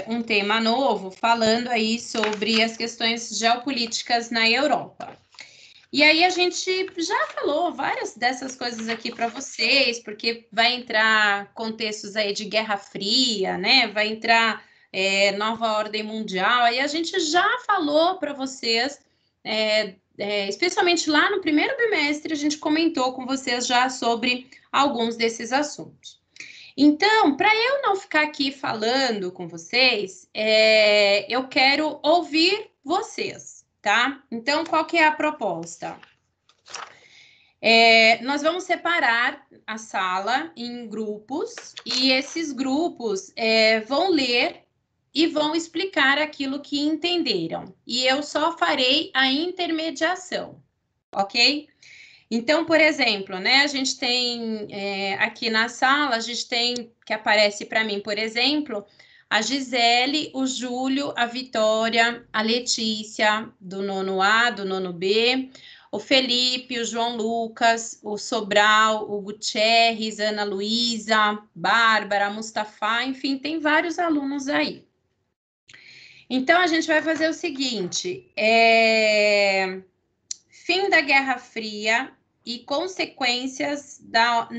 um tema novo, falando aí sobre as questões geopolíticas na Europa. E aí a gente já falou várias dessas coisas aqui para vocês, porque vai entrar contextos aí de Guerra Fria, né? Vai entrar nova ordem mundial, aí a gente já falou para vocês, especialmente lá no primeiro bimestre, a gente comentou com vocês já sobre alguns desses assuntos. Então, para eu não ficar aqui falando com vocês, eu quero ouvir vocês. Tá? Então, qual que é a proposta? Nós vamos separar a sala em grupos e esses grupos vão ler e vão explicar aquilo que entenderam. E eu só farei a intermediação, ok? Então, por exemplo, né, a gente tem aqui na sala, a gente tem, que aparece para mim, por exemplo, a Gisele, o Júlio, a Vitória, a Letícia, do nono A, do nono B, o Felipe, o João Lucas, o Sobral, o Gutierrez, Ana Luísa, Bárbara, Mustafa, enfim, tem vários alunos aí. Então, a gente vai fazer o seguinte, fim da Guerra Fria e consequências da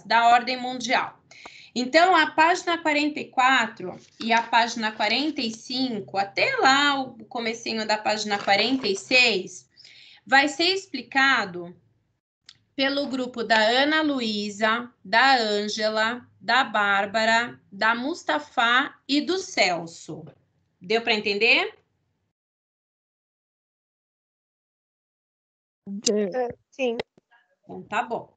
da ordem mundial. Então, a página 44 e a página 45, até lá o comecinho da página 46, vai ser explicado pelo grupo da Ana Luísa, da Ângela, da Bárbara, da Mustafa e do Celso. Deu para entender? Sim. Então, tá bom.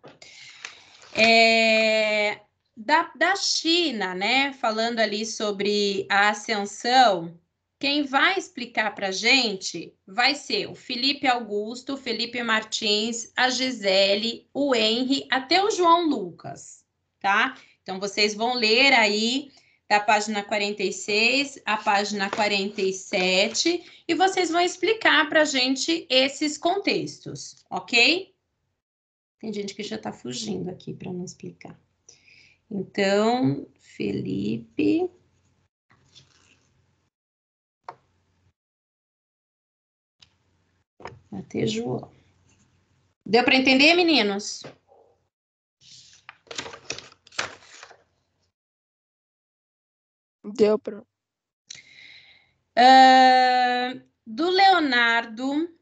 Da China, né, falando ali sobre a ascensão, quem vai explicar para a gente vai ser o Felipe Augusto, o Felipe Martins, a Gisele, o Henry, até o João Lucas, tá? Então, vocês vão ler aí da página 46 à página 47 e vocês vão explicar para a gente esses contextos, ok? Tem gente que já está fugindo aqui para não explicar. Então, Felipe. Até João. Deu para entender, meninos? Deu para. Do Leonardo.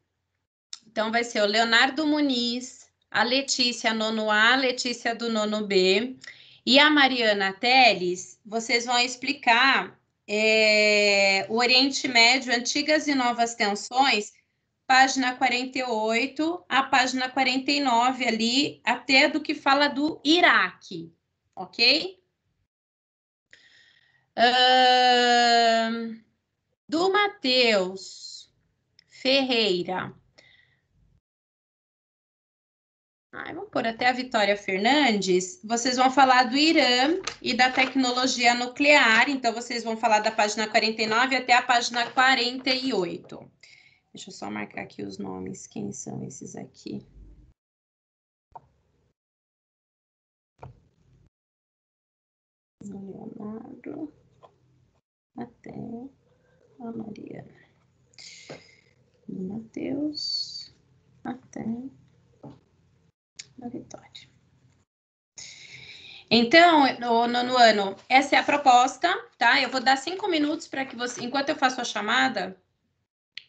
Então, vai ser o Leonardo Muniz, a Letícia nono A, a Letícia do nono B e a Mariana Teles. Vocês vão explicar o Oriente Médio, antigas e novas tensões, página 48, a página 49 ali, até do que fala do Iraque, ok? Do Matheus Ferreira. Vamos pôr até a Vitória Fernandes. Vocês vão falar do Irã e da tecnologia nuclear. Então, vocês vão falar da página 49 até a página 48. Deixa eu só marcar aqui os nomes. Quem são esses aqui? Leonardo até a Mariana. Matheus até a Vitória. Então, no nono ano, essa é a proposta, tá? Eu vou dar 5 minutos para que você, enquanto eu faço a chamada,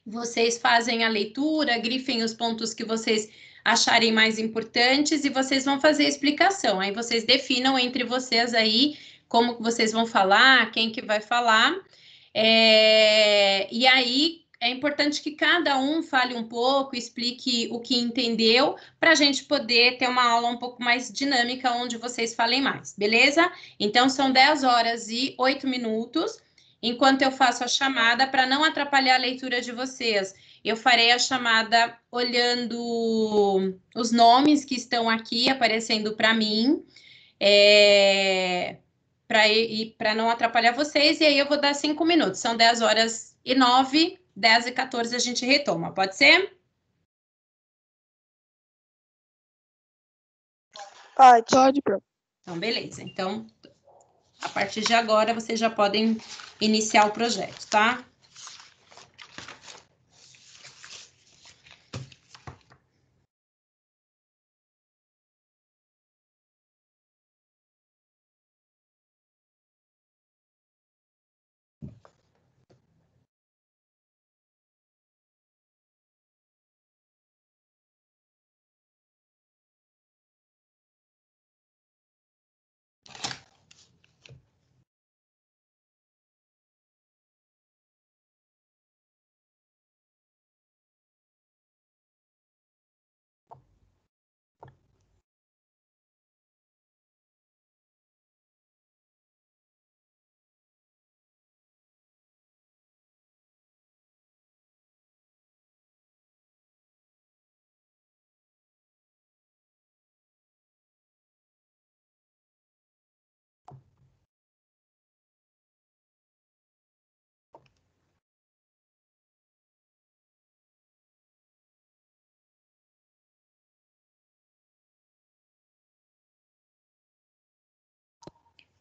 vocês fazem a leitura, grifem os pontos que vocês acharem mais importantes e vocês vão fazer a explicação. Aí vocês definam entre vocês aí como que vocês vão falar, quem que vai falar. E aí é importante que cada um fale um pouco, explique o que entendeu, para a gente poder ter uma aula um pouco mais dinâmica, onde vocês falem mais, beleza? Então, são 10 horas e 8 minutos, enquanto eu faço a chamada, para não atrapalhar a leitura de vocês. Eu farei a chamada olhando os nomes que estão aqui aparecendo para mim, para não atrapalhar vocês, e aí eu vou dar 5 minutos. São 10 horas e 9, 10 e 14 a gente retoma, pode ser? Pode, prof. Então, beleza. Então, A partir de agora, vocês já podem iniciar o projeto, tá?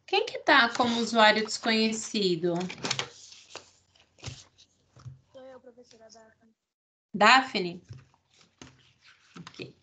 Quem que tá como usuário desconhecido? Sou eu, professora Daphne. Daphne? Ok.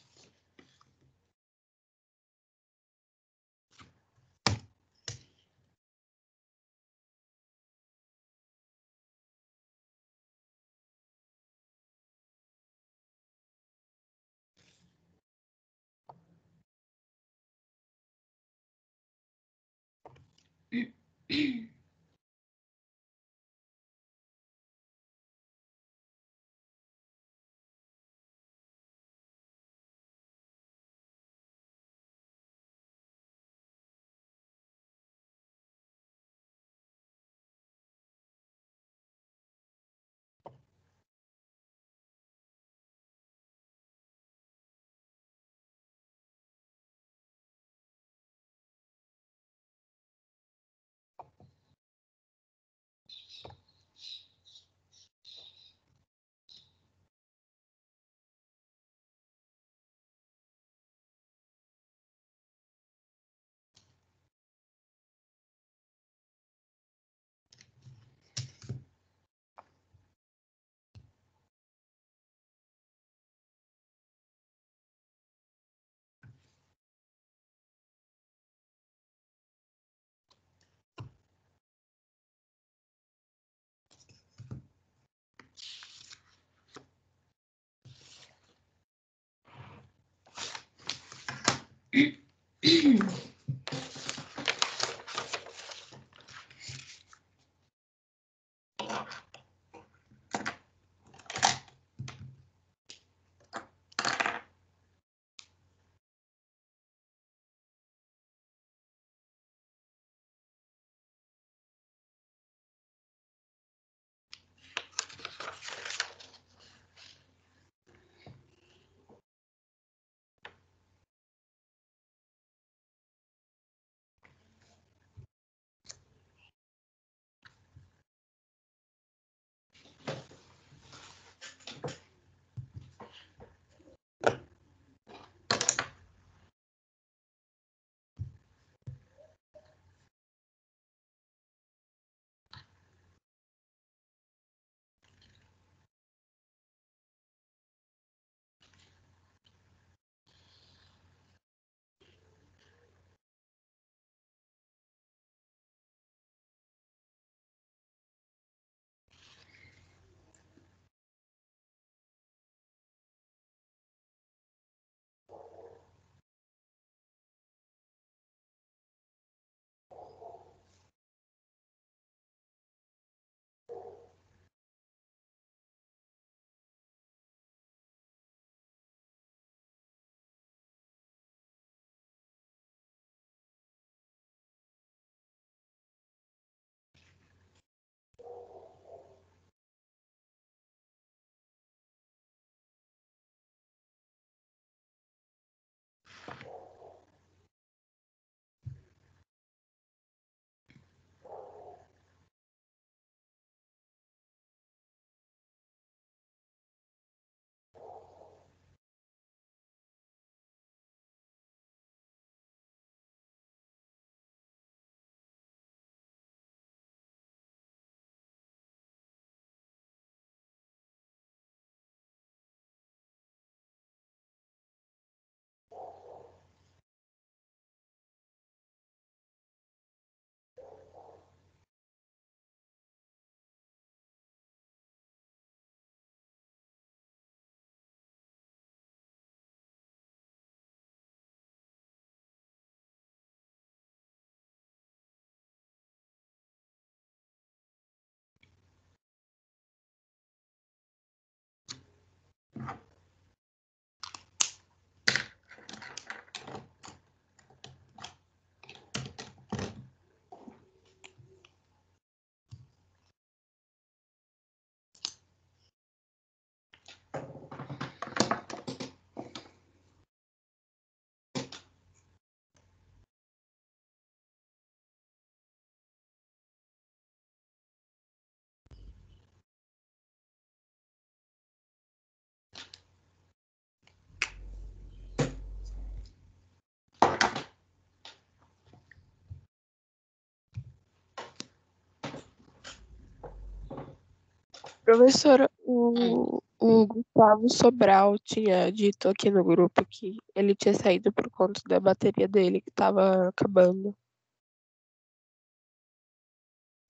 Professora, o Gustavo Sobral tinha dito aqui no grupo que ele tinha saído por conta da bateria dele que estava acabando.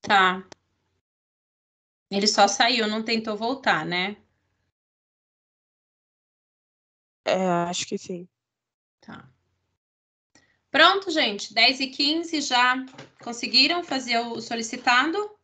Tá. Ele só saiu, não tentou voltar, né? Acho que sim. Tá. Pronto, gente. 10h15, já conseguiram fazer o solicitado?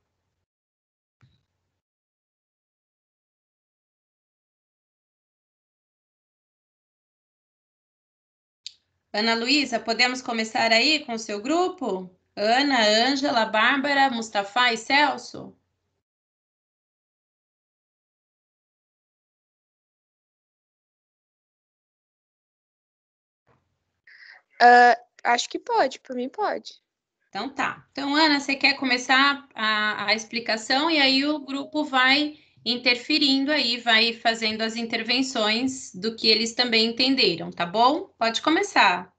Ana Luísa, podemos começar aí com o seu grupo? Ana, Ângela, Bárbara, Mustafa e Celso? Acho que pode, por mim pode. Então tá. Então, Ana, você quer começar a explicação e aí o grupo vai interferindo aí, vai fazendo as intervenções do que eles também entenderam, tá bom? Pode começar.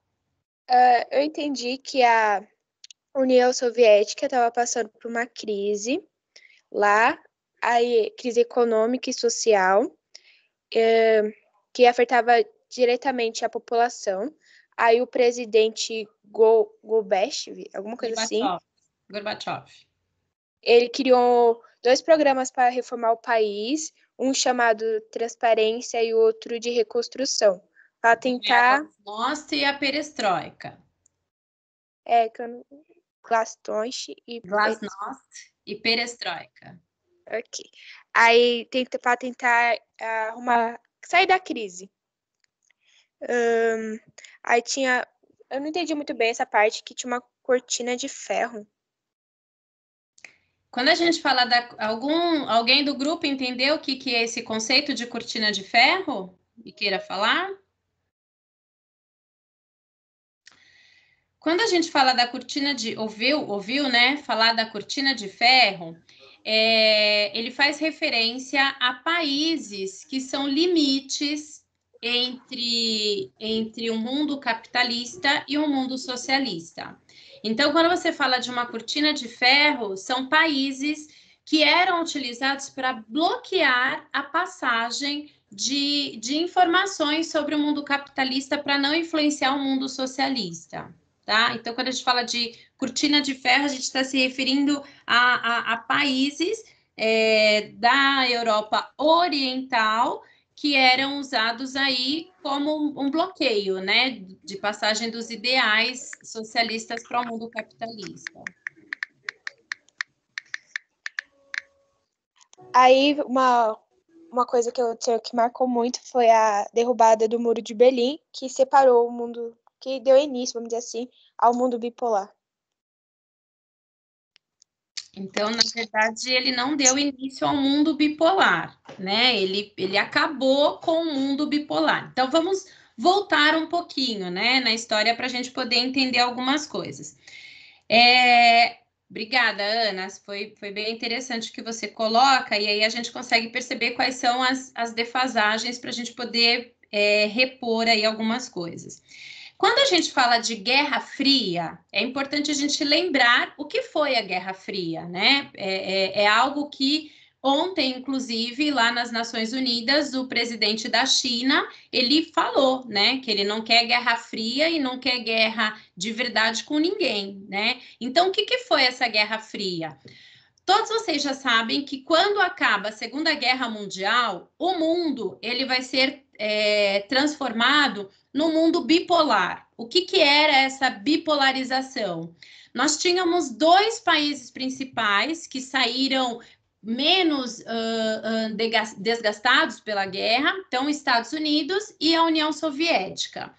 Eu entendi que a União Soviética estava passando por uma crise lá, aí crise econômica e social, que afetava diretamente a população. Aí o presidente Gorbachev, alguma coisa assim, Gorbachev. ele criou 2 programas para reformar o país, um chamado Transparência e outro de Reconstrução, para tentar... A Glasnost e a Perestroika. Glasnost e... Glasnost e Perestroika. Ok. Aí, para tentar sair da crise. Aí tinha... Eu não entendi muito bem essa parte, que tinha uma cortina de ferro. Quando a gente fala alguém do grupo entendeu o que é esse conceito de cortina de ferro e queira falar? Quando a gente fala da cortina de... Ouviu, né? Falar da cortina de ferro, ele faz referência a países que são limites entre um mundo capitalista e um mundo socialista. Então, quando você fala de uma cortina de ferro, são países que eram utilizados para bloquear a passagem de informações sobre o mundo capitalista para não influenciar o mundo socialista. Tá? Então, quando a gente fala de cortina de ferro, a gente está se referindo a países da Europa Oriental que eram usados aí como um bloqueio, né, de passagem dos ideais socialistas para o mundo capitalista. Aí, uma coisa que marcou muito foi a derrubada do Muro de Berlim, que separou o mundo, que deu início, vamos dizer assim, ao mundo bipolar. Então, na verdade, ele não deu início ao mundo bipolar, né? Ele acabou com o mundo bipolar. Então, vamos voltar um pouquinho, né, na história para a gente poder entender algumas coisas. Obrigada, Ana. Foi bem interessante o que você coloca, e aí a gente consegue perceber quais são as defasagens para a gente poder repor aí algumas coisas. Quando a gente fala de Guerra Fria, é importante a gente lembrar o que foi a Guerra Fria, né? É algo que ontem, inclusive, lá nas Nações Unidas, o presidente da China, ele falou, né, que ele não quer Guerra Fria e não quer guerra de verdade com ninguém, né? Então, o que foi essa Guerra Fria? Todos vocês já sabem que quando acaba a Segunda Guerra Mundial, o mundo ele vai ser transformado num mundo bipolar. O que era essa bipolarização? Nós tínhamos 2 países principais que saíram menos desgastados pela guerra, então Estados Unidos e a União Soviética.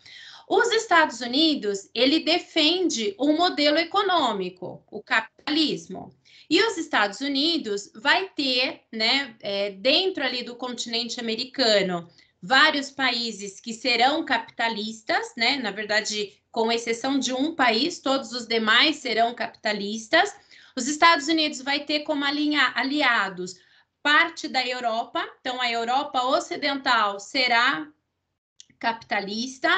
Os Estados Unidos, ele defende um modelo econômico, o capitalismo. E os Estados Unidos vai ter, né, dentro ali do continente americano, vários países que serão capitalistas, né? Na verdade, com exceção de um país, todos os demais serão capitalistas. Os Estados Unidos vai ter como aliados parte da Europa, então a Europa Ocidental será capitalista,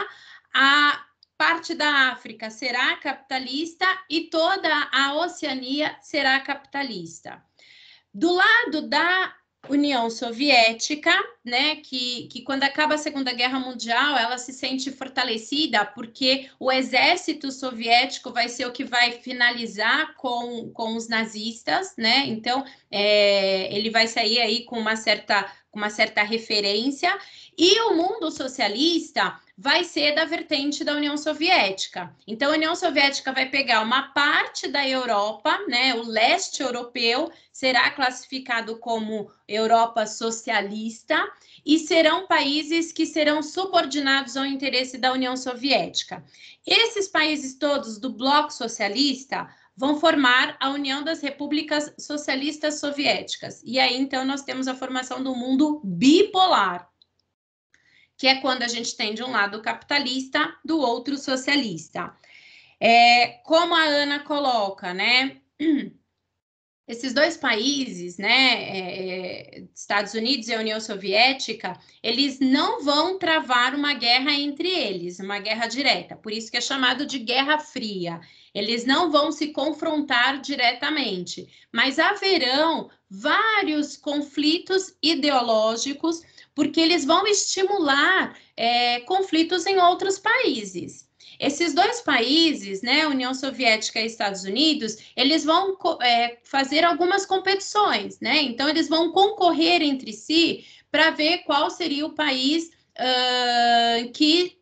a parte da África será capitalista e toda a Oceania será capitalista. Do lado da União Soviética, né, que quando acaba a Segunda Guerra Mundial, ela se sente fortalecida porque o exército soviético vai ser o que vai finalizar com os nazistas, né? Então, ele vai sair aí com uma certa referência, e o mundo socialista vai ser da vertente da União Soviética. Então, a União Soviética vai pegar uma parte da Europa, né, o leste europeu, será classificado como Europa socialista, e serão países que serão subordinados ao interesse da União Soviética. Esses países todos do bloco socialista vão formar a União das Repúblicas Socialistas Soviéticas. E aí, então, nós temos a formação do mundo bipolar, que é quando a gente tem de um lado o capitalista, do outro socialista. Como a Ana coloca, né? Esses dois países, né, Estados Unidos e a União Soviética, eles não vão travar uma guerra entre eles, uma guerra direta, por isso que é chamado de Guerra Fria. Eles não vão se confrontar diretamente, mas haverão vários conflitos ideológicos, porque eles vão estimular conflitos em outros países. Esses dois países, né, União Soviética e Estados Unidos, eles vão fazer algumas competições, né? Então, eles vão concorrer entre si para ver qual seria o país que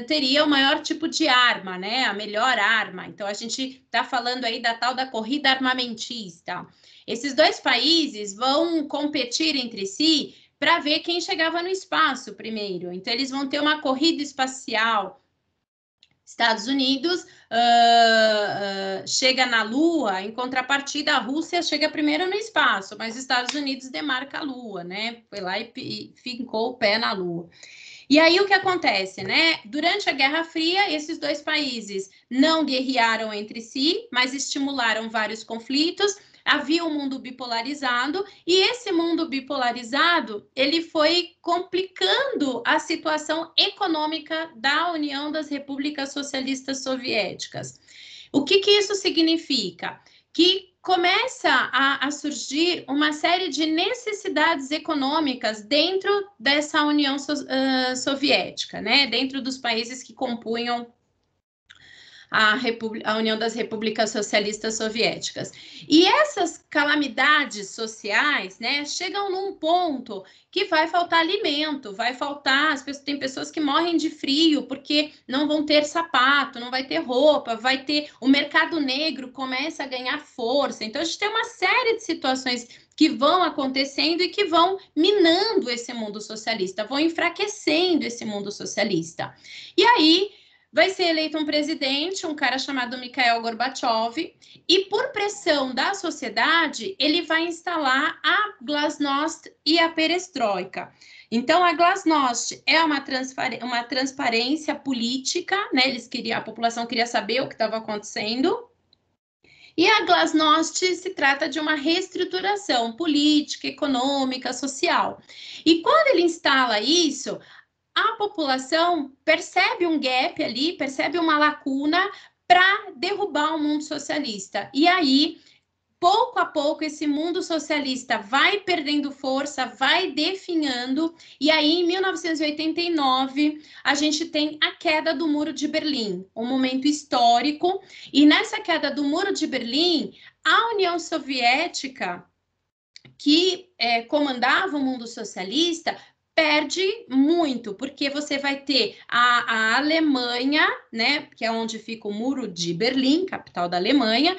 teria o maior tipo de arma, né? A melhor arma. Então, a gente está falando aí da tal da corrida armamentista. Esses dois países vão competir entre si para ver quem chegava no espaço primeiro. Então, eles vão ter uma corrida espacial. Estados Unidos chega na Lua, em contrapartida, a Rússia chega primeiro no espaço, mas os Estados Unidos demarca a Lua, né? Foi lá e fincou o pé na Lua. E aí o que acontece, né? Durante a Guerra Fria, esses dois países não guerrearam entre si, mas estimularam vários conflitos. Havia um mundo bipolarizado, e esse mundo bipolarizado, ele foi complicando a situação econômica da União das Repúblicas Socialistas Soviéticas. O que isso significa? Que começa a surgir uma série de necessidades econômicas dentro dessa União Soviética, né? Dentro dos países que compunham a União das Repúblicas Socialistas Soviéticas. E essas calamidades sociais, né, chegam num ponto que vai faltar alimento, vai faltar, tem pessoas que morrem de frio porque não vão ter sapato, não vai ter roupa, o mercado negro começa a ganhar força. Então, a gente tem uma série de situações que vão acontecendo e que vão minando esse mundo socialista, vão enfraquecendo esse mundo socialista. E aí vai ser eleito um presidente, um cara chamado Mikhail Gorbachev, e por pressão da sociedade, ele vai instalar a Glasnost e a Perestroika. Então, a Glasnost é uma transparência política, né? A população queria saber o que estava acontecendo. E a Glasnost se trata de uma reestruturação política, econômica, social. E quando ele instala isso, a população percebe um gap ali, percebe uma lacuna para derrubar o mundo socialista. E aí, pouco a pouco, esse mundo socialista vai perdendo força, vai definhando, e aí, em 1989, a gente tem a queda do Muro de Berlim, um momento histórico, e nessa queda do Muro de Berlim, a União Soviética, que comandava o mundo socialista, perde muito, porque você vai ter a Alemanha, né, que é onde fica o Muro de Berlim, capital da Alemanha,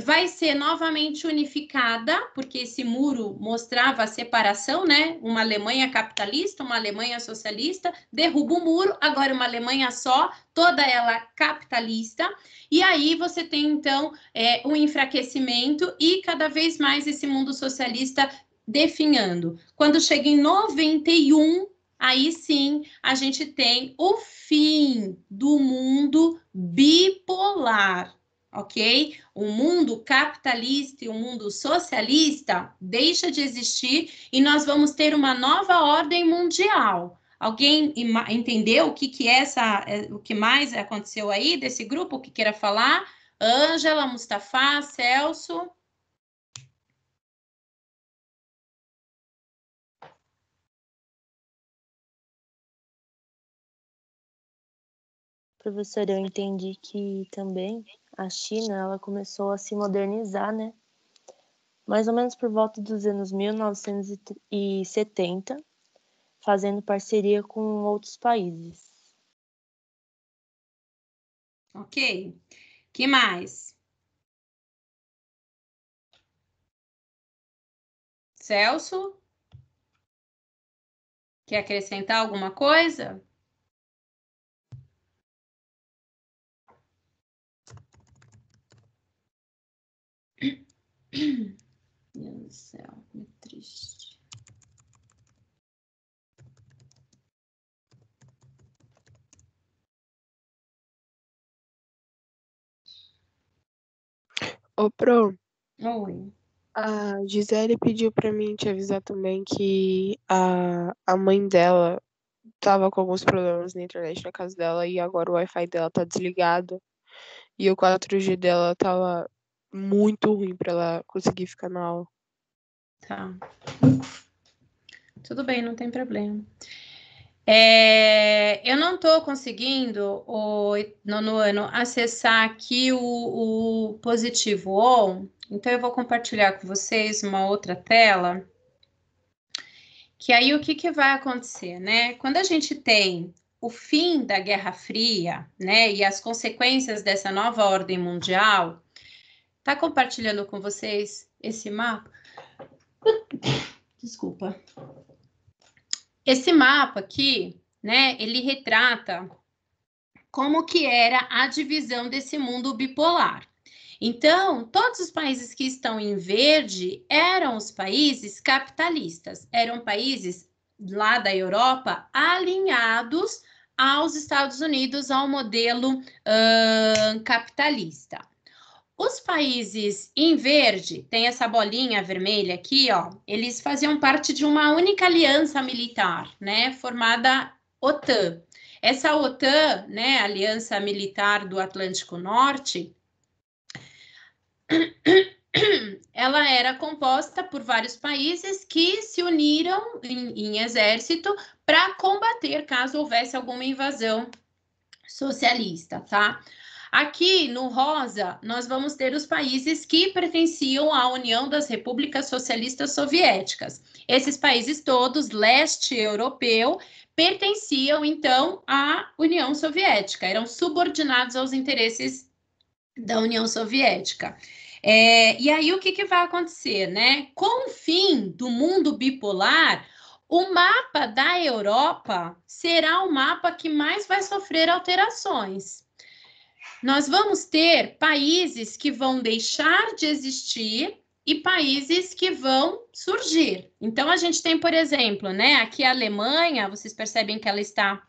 vai ser novamente unificada, porque esse muro mostrava a separação, né, uma Alemanha capitalista, uma Alemanha socialista, derruba o muro, agora uma Alemanha só, toda ela capitalista, e aí você tem, então, um enfraquecimento e cada vez mais esse mundo socialista definhando. Quando chega em 91, aí sim a gente tem o fim do mundo bipolar, ok? O mundo capitalista e o mundo socialista deixa de existir e nós vamos ter uma nova ordem mundial. Alguém entendeu o que é o que mais aconteceu aí desse grupo? O que queira falar? Ângela, Mustafa, Celso. Professora, eu entendi que também a China, ela começou a se modernizar, né? Mais ou menos por volta dos anos 1970, fazendo parceria com outros países. Ok. Que mais? Celso? Quer acrescentar alguma coisa? Meu Deus do céu, que triste. Ô, Pro, Oi. a Gisele pediu pra mim te avisar também que a mãe dela tava com alguns problemas na internet na casa dela e agora o Wi-Fi dela tá desligado. E o 4G dela tava muito ruim pra ela conseguir ficar na aula. Tá. Tudo bem, não tem problema. Eu não estou conseguindo, o nono ano, acessar aqui o Positivo On, então eu vou compartilhar com vocês uma outra tela, que aí o que vai acontecer, né? Quando a gente tem o fim da Guerra Fria, né, e as consequências dessa nova ordem mundial, tá compartilhando com vocês esse mapa? Desculpa. Esse mapa aqui, né, ele retrata como que era a divisão desse mundo bipolar. Então, todos os países que estão em verde eram os países capitalistas, eram países lá da Europa alinhados aos Estados Unidos, ao modelo capitalista. Os países em verde, tem essa bolinha vermelha aqui, ó, eles faziam parte de uma única aliança militar, né, formada OTAN. Essa OTAN, né, Aliança Militar do Atlântico Norte, ela era composta por vários países que se uniram em exército para combater caso houvesse alguma invasão socialista, tá? Aqui no rosa, nós vamos ter os países que pertenciam à União das Repúblicas Socialistas Soviéticas. Esses países todos, leste europeu, pertenciam então à União Soviética, eram subordinados aos interesses da União Soviética. E aí o que vai acontecer, né? Com o fim do mundo bipolar, o mapa da Europa será o mapa que mais vai sofrer alterações. Nós vamos ter países que vão deixar de existir e países que vão surgir. Então, a gente tem, por exemplo, né, aqui a Alemanha, vocês percebem que ela está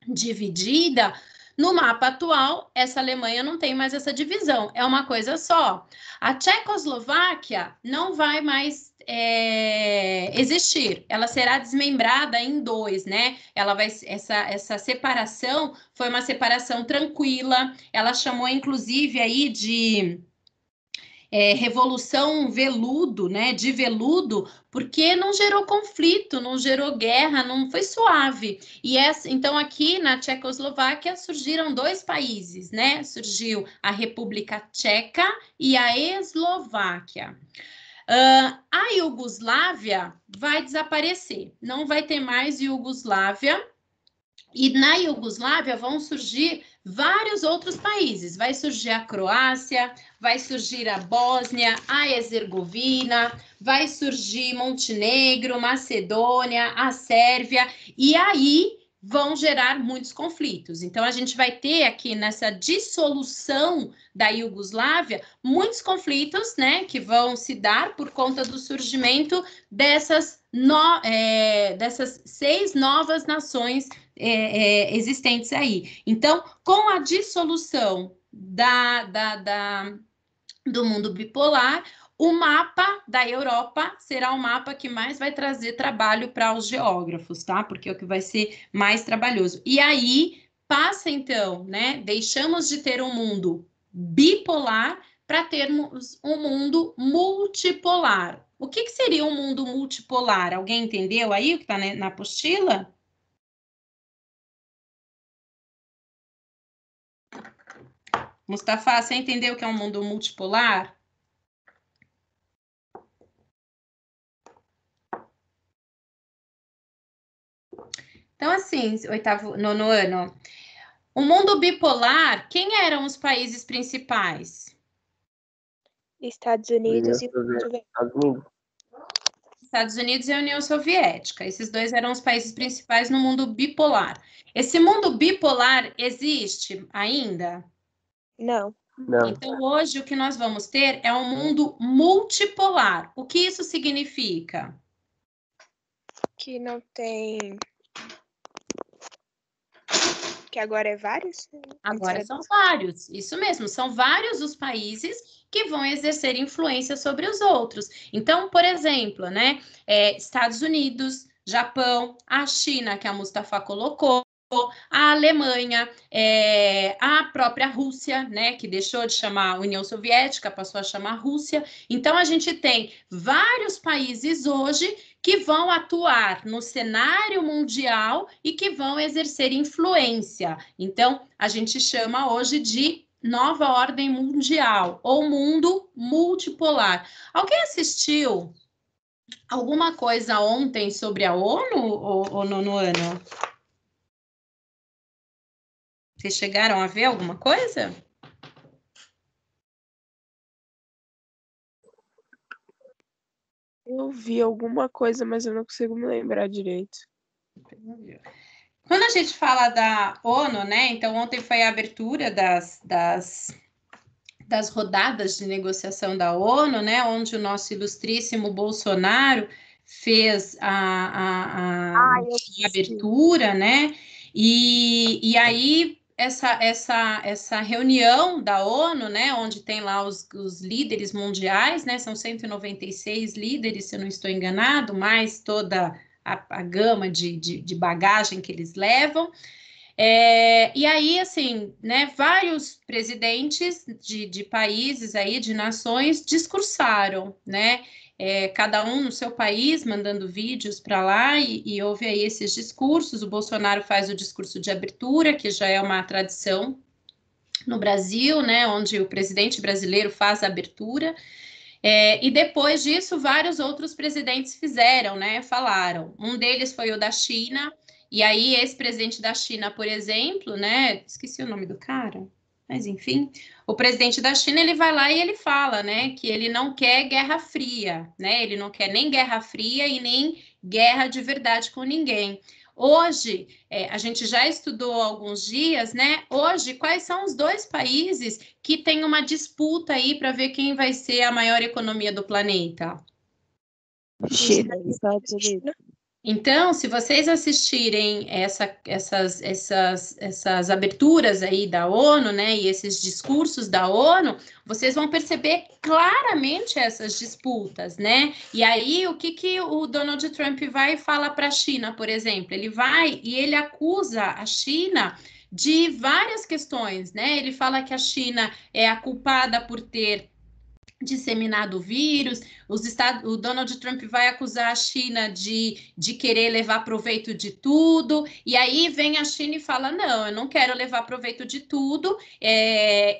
dividida. No mapa atual, essa Alemanha não tem mais essa divisão, é uma coisa só. A Tchecoslováquia não vai mais existir, ela será desmembrada em dois, né? Ela vai, essa separação foi uma separação tranquila, ela chamou inclusive aí de Revolução Veludo, né, de veludo, porque não gerou conflito, não gerou guerra, não foi suave. Então aqui na Tchecoslováquia surgiram dois países, né? Surgiu a República Tcheca e a Eslováquia. A Iugoslávia vai desaparecer, não vai ter mais Iugoslávia. E na Iugoslávia vão surgir vários outros países. Vai surgir a Croácia, vai surgir a Bósnia, a Herzegovina, vai surgir Montenegro, Macedônia, a Sérvia, e aí vão gerar muitos conflitos. Então, a gente vai ter aqui nessa dissolução da Iugoslávia muitos conflitos, né, que vão se dar por conta do surgimento dessas 6 novas nações existentes aí. Então, com a dissolução do mundo bipolar, o mapa da Europa será o mapa que mais vai trazer trabalho para os geógrafos, tá? Porque é o que vai ser mais trabalhoso. E aí passa então, né? Deixamos de ter um mundo bipolar para termos um mundo multipolar. O que seria um mundo multipolar? Alguém entendeu aí o que está na apostila? Mustafa, você entendeu o que é um mundo multipolar? Então, assim, nono ano. O mundo bipolar, quem eram os países principais? Estados Unidos e Estados Unidos. Estados Unidos e a União Soviética. Esses dois eram os países principais no mundo bipolar. Esse mundo bipolar existe ainda? Não. Não. Então, hoje, o que nós vamos ter é um mundo multipolar. O que isso significa? Que não tem... Que agora é vários? Agora são vários, isso mesmo, são vários os países que vão exercer influência sobre os outros. Então, por exemplo, né, Estados Unidos, Japão, a China, que a Mustafa colocou, a Alemanha, a própria Rússia, né, que deixou de chamar União Soviética, passou a chamar Rússia. Então, a gente tem vários países hoje que vão atuar no cenário mundial e que vão exercer influência. Então, a gente chama hoje de nova ordem mundial ou mundo multipolar. Alguém assistiu alguma coisa ontem sobre a ONU ou nono ano? Vocês chegaram a ver alguma coisa? Eu vi alguma coisa, mas eu não consigo me lembrar direito. Quando a gente fala da ONU, né? Então, ontem foi a abertura das rodadas de negociação da ONU, né? Onde o nosso ilustríssimo Bolsonaro fez a abertura, né? E aí essa reunião da ONU, né, onde tem lá os líderes mundiais, né, são 196 líderes, se eu não estou enganado, mais toda a gama de bagagem que eles levam. E aí, assim, né, vários presidentes de países aí, de nações, discursaram, né? Cada um no seu país, mandando vídeos para lá, e houve aí esses discursos. O Bolsonaro faz o discurso de abertura, que já é uma tradição no Brasil, né? Onde o presidente brasileiro faz a abertura. E depois disso, vários outros presidentes fizeram, né? Falaram. Um deles foi o da China. E aí, esse presidente da China, por exemplo, né? Esqueci o nome do cara, mas enfim, o presidente da China, ele vai lá e ele fala, né? Que ele não quer guerra fria, né? Ele não quer nem guerra fria e nem guerra de verdade com ninguém. Hoje, a gente já estudou há alguns dias, né? Hoje, quais são os dois países que têm uma disputa aí para ver quem vai ser a maior economia do planeta? China, Estados Unidos. Então, se vocês assistirem essas aberturas aí da ONU, né, e esses discursos da ONU, vocês vão perceber claramente essas disputas, né? E aí, o que o Donald Trump vai e fala para a China, por exemplo? Ele vai e ele acusa a China de várias questões, né? Ele fala que a China é a culpada por ter disseminado o vírus, o Donald Trump vai acusar a China de querer levar proveito de tudo, e aí vem a China e fala, não, eu não quero levar proveito de tudo,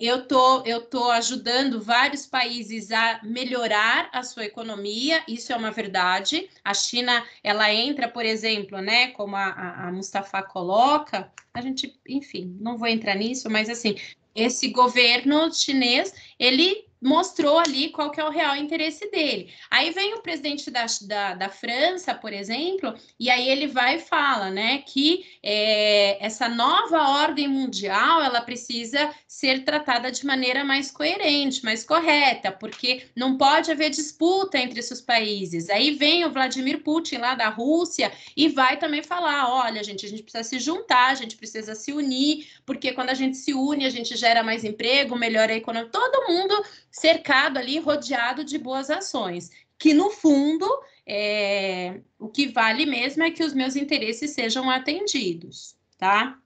eu tô ajudando vários países a melhorar a sua economia, isso é uma verdade, a China, ela entra, por exemplo, né, como a Mustafa coloca, a gente, enfim, não vou entrar nisso, mas assim, esse governo chinês, ele mostrou ali qual que é o real interesse dele. Aí vem o presidente da França, por exemplo, e aí ele vai e fala, né, que essa nova ordem mundial, ela precisa ser tratada de maneira mais coerente, mais correta, porque não pode haver disputa entre esses países. Aí vem o Vladimir Putin lá da Rússia e vai também falar, olha, gente, a gente precisa se juntar, a gente precisa se unir, porque quando a gente se une, a gente gera mais emprego, melhora a economia, todo mundo cercado ali, rodeado de boas ações, que no fundo, o que vale mesmo é que os meus interesses sejam atendidos, tá?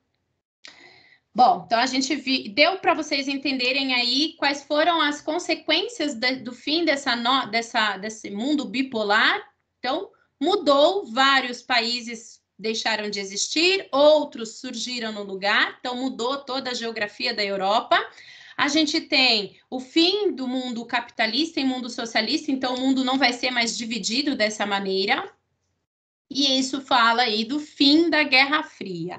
Bom, então a gente deu para vocês entenderem aí quais foram as consequências do fim desse mundo bipolar. Então, mudou, vários países deixaram de existir, outros surgiram no lugar, então mudou toda a geografia da Europa. A gente tem o fim do mundo capitalista e mundo socialista, então o mundo não vai ser mais dividido dessa maneira. E isso fala aí do fim da Guerra Fria.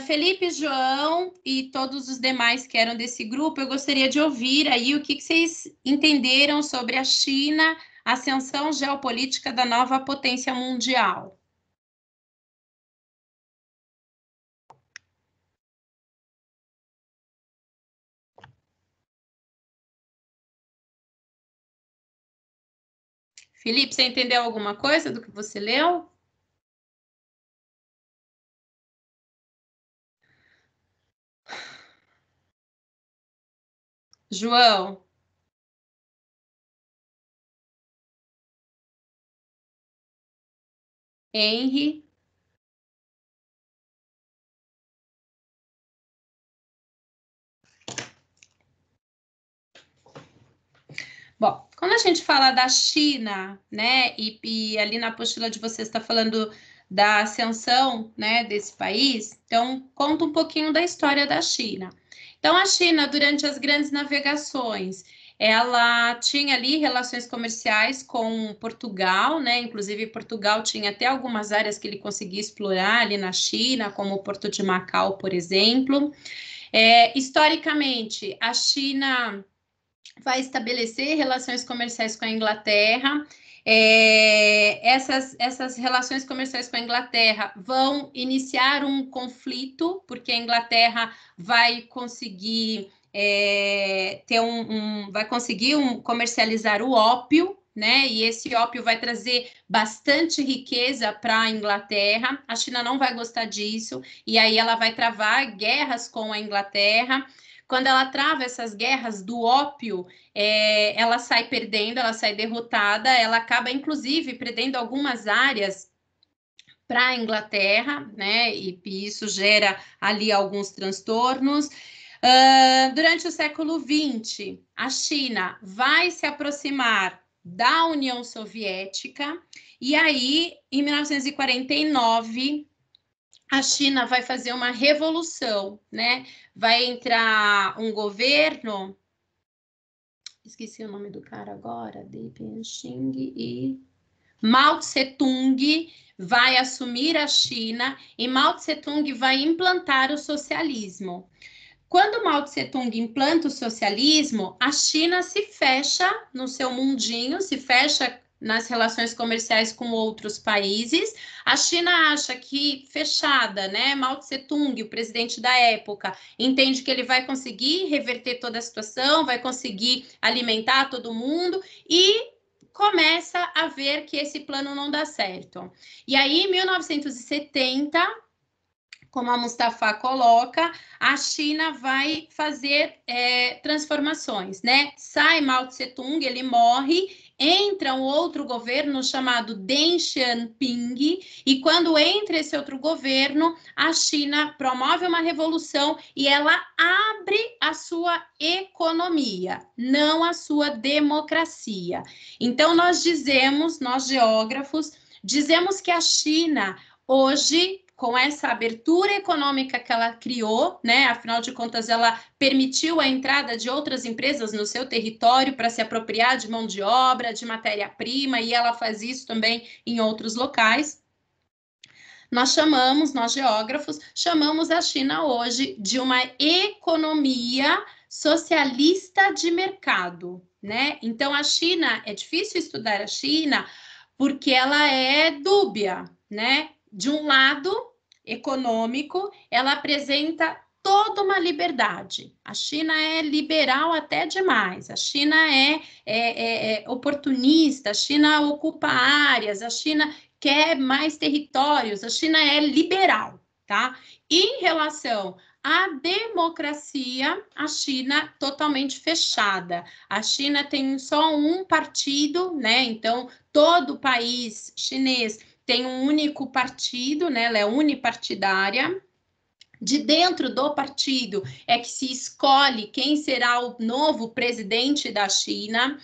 Felipe, João e todos os demais que eram desse grupo, eu gostaria de ouvir aí o que vocês entenderam sobre a China, a ascensão geopolítica da nova potência mundial. Felipe, você entendeu alguma coisa do que você leu? João? Henry? Bom, quando a gente fala da China, né, e ali na apostila de vocês está falando da ascensão, né, desse país, então conta um pouquinho da história da China. Então, a China, durante as grandes navegações, ela tinha ali relações comerciais com Portugal, né, inclusive Portugal tinha até algumas áreas que ele conseguia explorar ali na China, como o Porto de Macau, por exemplo. Historicamente, a China vai estabelecer relações comerciais com a Inglaterra. Essas relações comerciais com a Inglaterra vão iniciar um conflito, porque a Inglaterra vai conseguir comercializar o ópio, né? E esse ópio vai trazer bastante riqueza para a Inglaterra. A China não vai gostar disso, e aí ela vai travar guerras com a Inglaterra. Quando ela trava essas guerras do ópio, ela sai perdendo, ela sai derrotada, ela acaba, inclusive, perdendo algumas áreas para a Inglaterra, né? E isso gera ali alguns transtornos. Durante o século XX, a China vai se aproximar da União Soviética, e aí, em 1949, a China vai fazer uma revolução, né? Vai entrar um governo, esqueci o nome do cara agora, Deng Xiaoping, e Mao Tse-tung vai assumir a China e Mao Tse-tung vai implantar o socialismo. Quando Mao Tse-tung implanta o socialismo, a China se fecha no seu mundinho, se fecha nas relações comerciais com outros países. A China acha que fechada, né? Mao Tse-tung, o presidente da época, entende que ele vai conseguir reverter toda a situação, vai conseguir alimentar todo mundo e começa a ver que esse plano não dá certo. E aí, em 1970, como a Mustafa coloca, a China vai fazer transformações, né? Sai Mao Tse-tung, ele morre, entra um outro governo chamado Deng Xiaoping, e quando entra esse outro governo, a China promove uma revolução e ela abre a sua economia, não a sua democracia. Então, nós geógrafos, dizemos que a China, hoje, com essa abertura econômica que ela criou, né? Afinal de contas, ela permitiu a entrada de outras empresas no seu território para se apropriar de mão de obra, de matéria-prima, e ela faz isso também em outros locais. Nós geógrafos, chamamos a China hoje de uma economia socialista de mercado, né? Então, a China, é difícil estudar a China porque ela é dúbia, né? De um lado, econômico, ela apresenta toda uma liberdade. A China é liberal até demais, a China é oportunista, a China ocupa áreas, a China quer mais territórios, a China é liberal, tá? Em relação à democracia, a China totalmente fechada. A China tem só um partido, né? Então, todo o país chinês tem um único partido, né? Ela é unipartidária. De dentro do partido é que se escolhe quem será o novo presidente da China.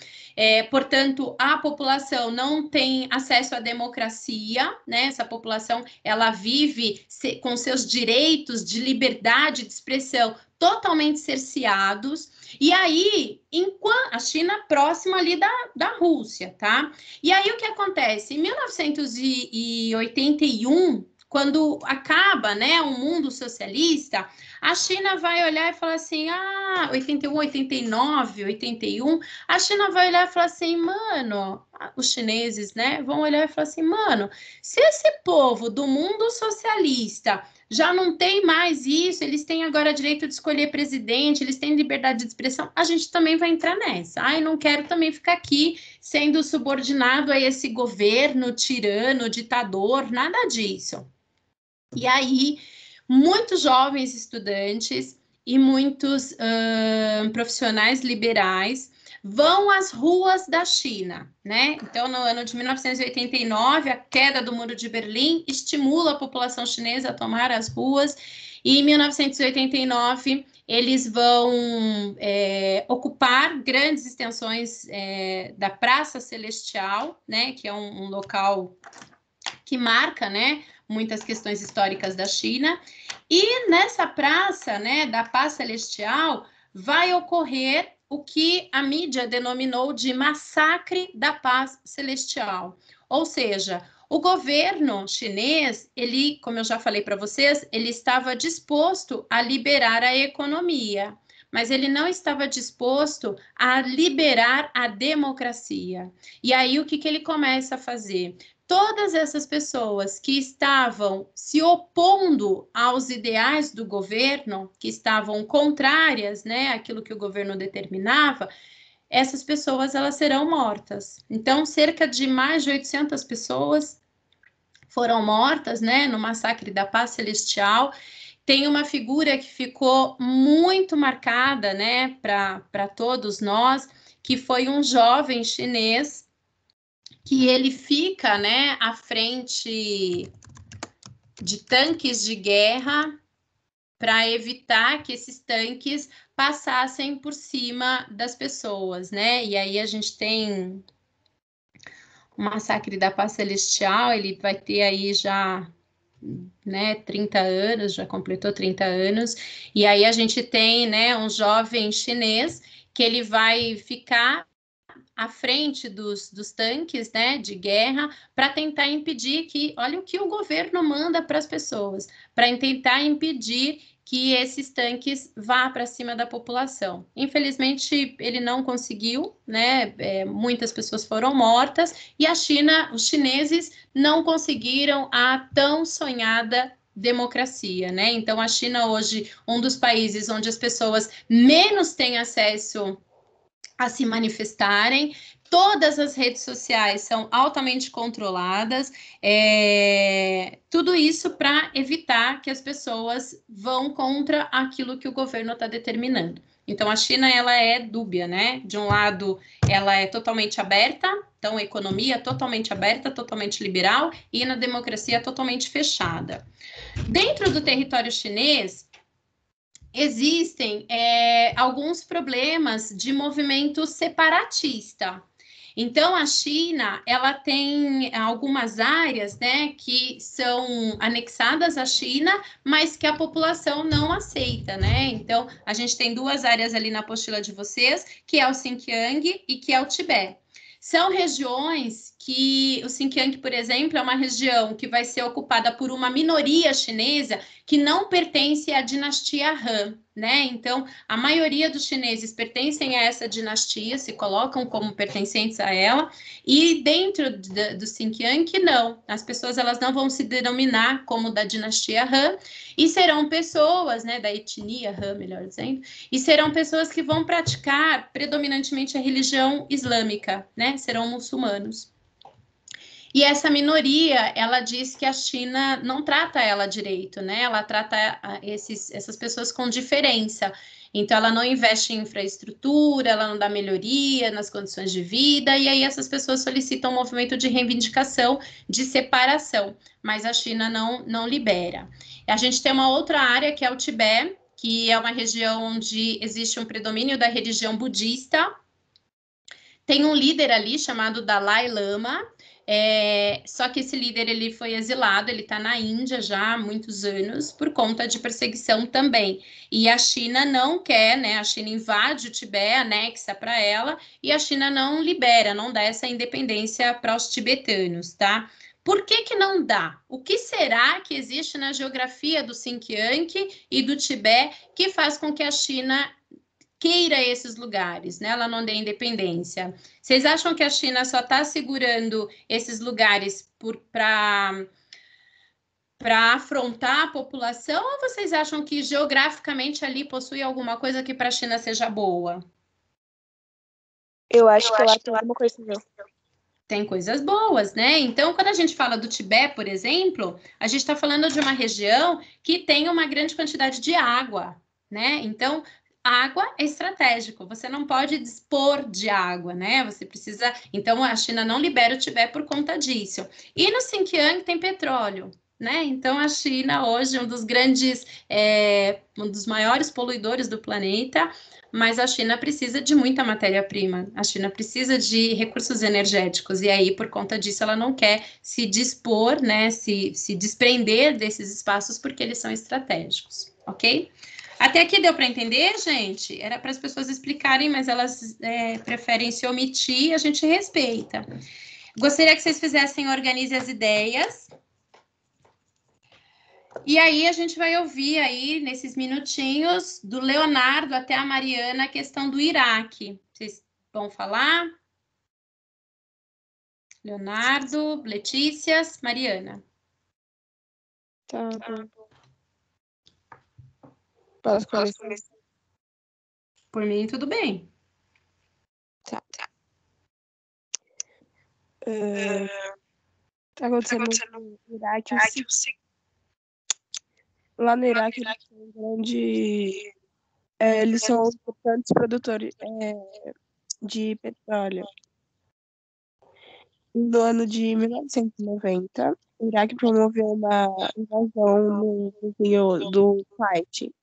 Portanto, a população não tem acesso à democracia, né? Essa população, ela vive com seus direitos de liberdade de expressão totalmente cerceados. E aí, enquanto a China próxima ali da Rússia, tá? E aí o que acontece? Em 1981, quando acaba, né, o mundo socialista, a China vai olhar e falar assim, 81, 89, 81, a China vai olhar e falar assim, mano, os chineses, né, vão olhar e falar assim, mano, se esse povo do mundo socialista já não tem mais isso, eles têm agora direito de escolher presidente, eles têm liberdade de expressão, a gente também vai entrar nessa. Ai, não quero também ficar aqui sendo subordinado a esse governo tirano, ditador, nada disso. E aí, muitos jovens estudantes e muitos profissionais liberais vão às ruas da China, né? Então, no ano de 1989, a queda do Muro de Berlim estimula a população chinesa a tomar as ruas, e em 1989 eles vão ocupar grandes extensões da Praça Celestial, né? Que é um local que marca, né, muitas questões históricas da China, e nessa praça, né, da Paz Celestial, vai ocorrer o que a mídia denominou de massacre da Paz Celestial. Ou seja, o governo chinês, ele, como eu já falei para vocês, ele estava disposto a liberar a economia, mas ele não estava disposto a liberar a democracia. E aí, o que ele começa a fazer? Todas essas pessoas que estavam se opondo aos ideais do governo, que estavam contrárias, né, àquilo que o governo determinava, essas pessoas elas serão mortas. Então, cerca de mais de 800 pessoas foram mortas, né, no massacre da Paz Celestial. Tem uma figura que ficou muito marcada, né, para todos nós, que foi um jovem chinês que ele fica, né, à frente de tanques de guerra para evitar que esses tanques passassem por cima das pessoas, né? E aí a gente tem o massacre da Paz Celestial, ele vai ter aí já, né, 30 anos, já completou 30 anos, e aí a gente tem, né, um jovem chinês que ele vai ficar à frente dos tanques, né, de guerra, para tentar impedir que, olha o que o governo manda para as pessoas, para tentar impedir que esses tanques vá para cima da população. Infelizmente, ele não conseguiu, né, muitas pessoas foram mortas, e a China, os chineses não conseguiram a tão sonhada democracia, né? Então, a China hoje, um dos países onde as pessoas menos têm acesso a se manifestarem, todas as redes sociais são altamente controladas, tudo isso para evitar que as pessoas vão contra aquilo que o governo está determinando. Então, a China, ela é dúbia, né? De um lado, ela é totalmente aberta, então, a economia totalmente aberta, totalmente liberal, e na democracia totalmente fechada. Dentro do território chinês, existem alguns problemas de movimento separatista. Então, a China, ela tem algumas áreas, né, que são anexadas à China, mas que a população não aceita, né? Então, a gente tem duas áreas ali na apostila de vocês, que é o Xinjiang e que é o Tibete. São regiões que o Xinjiang, por exemplo, é uma região que vai ser ocupada por uma minoria chinesa que não pertence à dinastia Han, né? Então, a maioria dos chineses pertencem a essa dinastia, se colocam como pertencentes a ela, e dentro do Xinjiang, não. As pessoas elas não vão se denominar como da dinastia Han, e serão pessoas, né, da etnia Han, melhor dizendo, e serão pessoas que vão praticar predominantemente a religião islâmica, né? Serão muçulmanos. E essa minoria, ela diz que a China não trata ela direito, né? Ela trata essas pessoas com diferença. Então, ela não investe em infraestrutura, ela não dá melhoria nas condições de vida, e aí essas pessoas solicitam um movimento de reivindicação, de separação, mas a China não libera. A gente tem uma outra área, que é o Tibete, que é uma região onde existe um predomínio da religião budista. Tem um líder ali chamado Dalai Lama, Só que esse líder ele foi exilado, ele está na Índia já há muitos anos por conta de perseguição também. E a China não quer, né? A China invade o Tibete, anexa para ela, e a China não libera, não dá essa independência para os tibetanos, tá? Por que que não dá? O que será que existe na geografia do Xinjiang e do Tibete que faz com que a China queira esses lugares, né? Ela não dê independência. Vocês acham que a China só está segurando esses lugares para afrontar a população, ou vocês acham que geograficamente ali possui alguma coisa que para a China seja boa? Eu acho que lá tem alguma coisa mesmo. Tem coisas boas, né? Então, quando a gente fala do Tibete, por exemplo, a gente está falando de uma região que tem uma grande quantidade de água, né? Então, água é estratégico, você não pode dispor de água, né? Você precisa. Então, a China não libera o Tibete por conta disso. E no Xinjiang tem petróleo, né? Então, a China hoje é um dos grandes, um dos maiores poluidores do planeta. Mas a China precisa de muita matéria-prima, a China precisa de recursos energéticos, e aí, por conta disso, ela não quer se dispor, né, se desprender desses espaços, porque eles são estratégicos, ok? Até aqui deu para entender, gente? Era para as pessoas explicarem, mas elas preferem se omitir, e a gente respeita. Gostaria que vocês fizessem Organize as Ideias. E aí a gente vai ouvir aí, nesses minutinhos, do Leonardo até a Mariana, a questão do Iraque. Vocês vão falar? Leonardo, Letícias, Mariana. Tá bom. Posso começar? Por mim, tudo bem. Tá. Tá acontecendo no Iraque. Lá no Iraque, eles são um grande. Eles são importantes produtores de petróleo. No ano de 1990, o Iraque promoveu uma invasão no vizinho do Kuwait.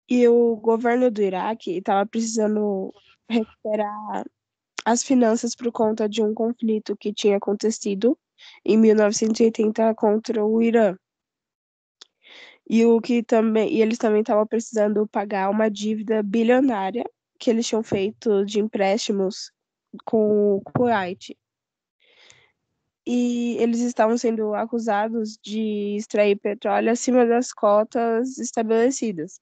E o governo do Iraque estava precisando recuperar as finanças por conta de um conflito que tinha acontecido em 1980 contra o Irã. E eles também estavam precisando pagar uma dívida bilionária que eles tinham feito de empréstimos com o Kuwait. E eles estavam sendo acusados de extrair petróleo acima das cotas estabelecidas.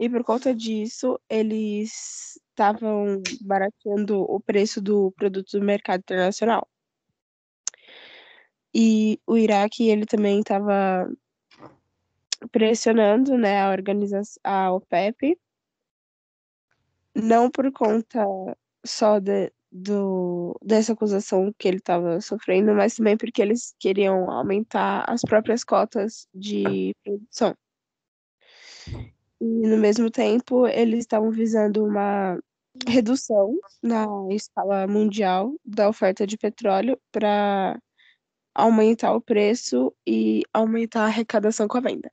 E por conta disso, eles estavam barateando o preço do produto do mercado internacional. E o Iraque, ele também estava pressionando, né, a OPEP, não por conta só dessa acusação que ele estava sofrendo, mas também porque eles queriam aumentar as próprias cotas de produção. E, no mesmo tempo, eles estavam visando uma redução na escala mundial da oferta de petróleo para aumentar o preço e aumentar a arrecadação com a venda.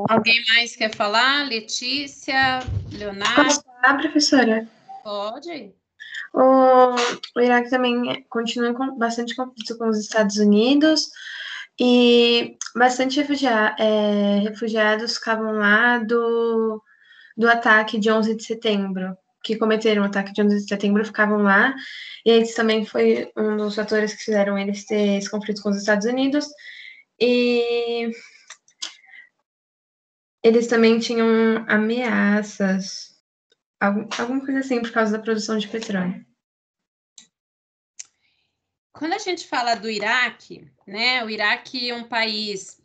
Alguém mais quer falar? Letícia, Leonardo? Posso falar, professora? Pode. O Iraque também continua com bastante conflito com os Estados Unidos e bastante refugiados ficavam lá do ataque de 11 de setembro, que cometeram o ataque de 11 de setembro, ficavam lá, e esse também foi um dos fatores que fizeram eles ter esse conflito com os Estados Unidos, e eles também tinham ameaças, alguma coisa assim, por causa da produção de petróleo. Quando a gente fala do Iraque, né? O Iraque é um país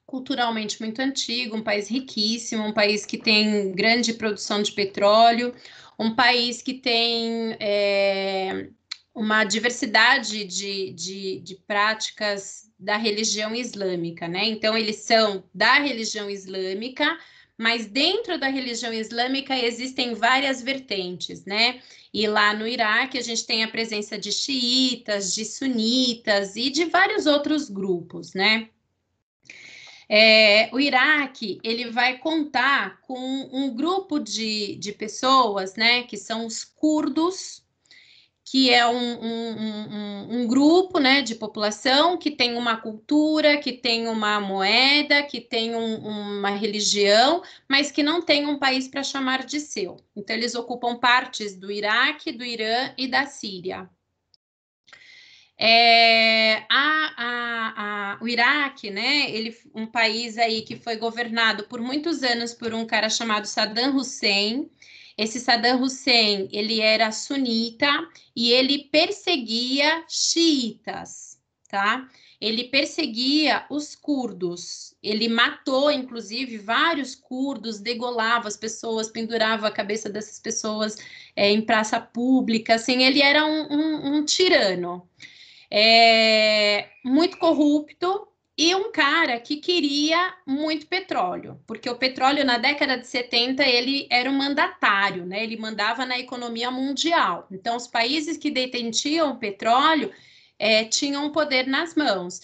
culturalmente muito antigo, um país riquíssimo, um país que tem grande produção de petróleo, um país que tem uma diversidade de práticas da religião islâmica, né? Então, eles são da religião islâmica, mas dentro da religião islâmica existem várias vertentes, né? E lá no Iraque a gente tem a presença de xiitas, de sunitas e de vários outros grupos, né? O Iraque, ele vai contar com um grupo de pessoas, né, que são os curdos, que é um grupo, né, de população que tem uma cultura, que tem uma moeda, que tem uma religião, mas que não tem um país para chamar de seu. Então, eles ocupam partes do Iraque, do Irã e da Síria. O Iraque, né, um país aí que foi governado por muitos anos por um cara chamado Saddam Hussein. Esse Saddam Hussein, ele era sunita e ele perseguia xiitas, tá? Ele perseguia os curdos. Ele matou, inclusive, vários curdos, degolava as pessoas, pendurava a cabeça dessas pessoas em praça pública, assim, ele era um tirano. Muito corrupto e um cara que queria muito petróleo, porque o petróleo na década de 70 ele era um mandatário, né? Ele mandava na economia mundial. Então, os países que detinham petróleo tinham poder nas mãos.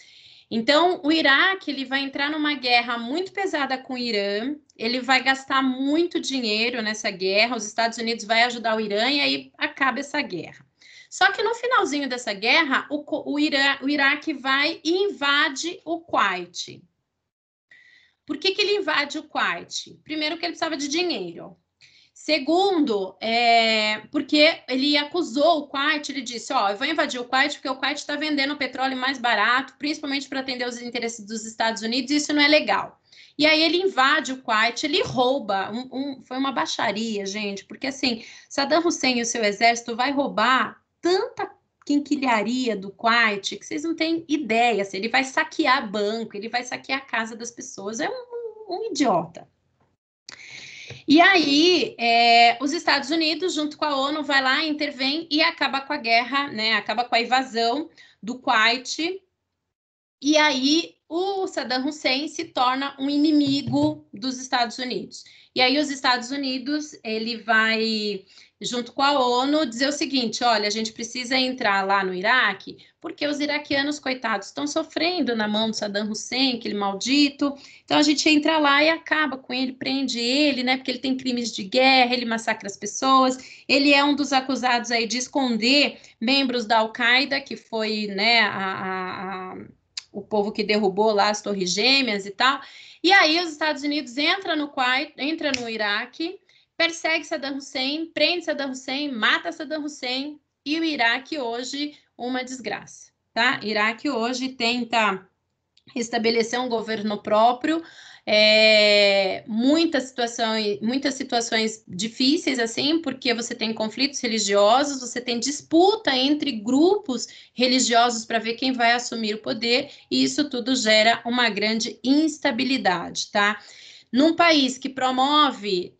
Então, o Iraque ele vai entrar numa guerra muito pesada com o Irã, ele vai gastar muito dinheiro nessa guerra, os Estados Unidos vai ajudar o Irã e aí acaba essa guerra. Só que no finalzinho dessa guerra, o Iraque vai e invade o Kuwait. Por que ele invade o Kuwait? Primeiro, que ele precisava de dinheiro. Segundo, porque ele acusou o Kuwait, ele disse, eu vou invadir o Kuwait porque o Kuwait está vendendo petróleo mais barato, principalmente para atender os interesses dos Estados Unidos, e isso não é legal. E aí ele invade o Kuwait, ele rouba, foi uma baixaria, gente, porque assim, Saddam Hussein e o seu exército vai roubar tanta quinquilharia do Kuwait que vocês não têm ideia. Assim, ele vai saquear banco, ele vai saquear a casa das pessoas. É um idiota. E aí, os Estados Unidos, junto com a ONU, vai lá, intervém e acaba com a guerra, né? Acaba com a invasão do Kuwait. E aí, o Saddam Hussein se torna um inimigo dos Estados Unidos. E aí, os Estados Unidos, ele vai, junto com a ONU, dizer o seguinte, olha, a gente precisa entrar lá no Iraque, porque os iraquianos, coitados, estão sofrendo na mão do Saddam Hussein, aquele maldito. Então, a gente entra lá e acaba com ele, prende ele, né? Porque ele tem crimes de guerra, ele massacra as pessoas. Ele é um dos acusados aí de esconder membros da Al-Qaeda, que foi, né, o povo que derrubou lá as Torres Gêmeas e tal. E aí os Estados Unidos entra no Iraque, persegue Saddam Hussein, prende Saddam Hussein, mata Saddam Hussein, e o Iraque hoje, uma desgraça, tá? Iraque hoje tenta estabelecer um governo próprio, muitas situações difíceis, assim, porque você tem conflitos religiosos, você tem disputa entre grupos religiosos para ver quem vai assumir o poder, e isso tudo gera uma grande instabilidade, tá? Num país que promove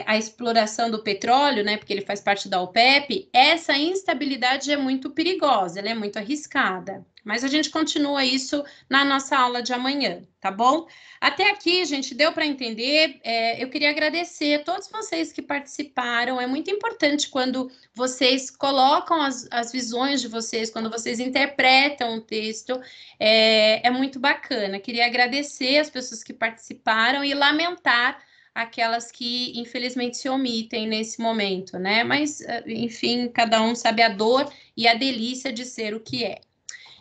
a exploração do petróleo, né, porque ele faz parte da OPEP, essa instabilidade é muito perigosa, ela é muito arriscada. Mas a gente continua isso na nossa aula de amanhã, tá bom? Até aqui, gente, deu para entender? Eu queria agradecer a todos vocês que participaram. É muito importante quando vocês colocam as visões de vocês, quando vocês interpretam o texto. É muito bacana. Queria agradecer as pessoas que participaram e lamentar aquelas que, infelizmente, se omitem nesse momento, né? Mas, enfim, cada um sabe a dor e a delícia de ser o que é.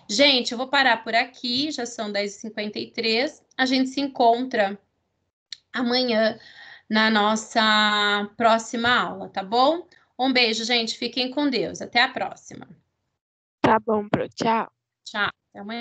Gente, eu vou parar por aqui, já são 10h53. A gente se encontra amanhã na nossa próxima aula, tá bom? Um beijo, gente. Fiquem com Deus. Até a próxima. Tá bom, Pro. Tchau. Tchau. Até amanhã.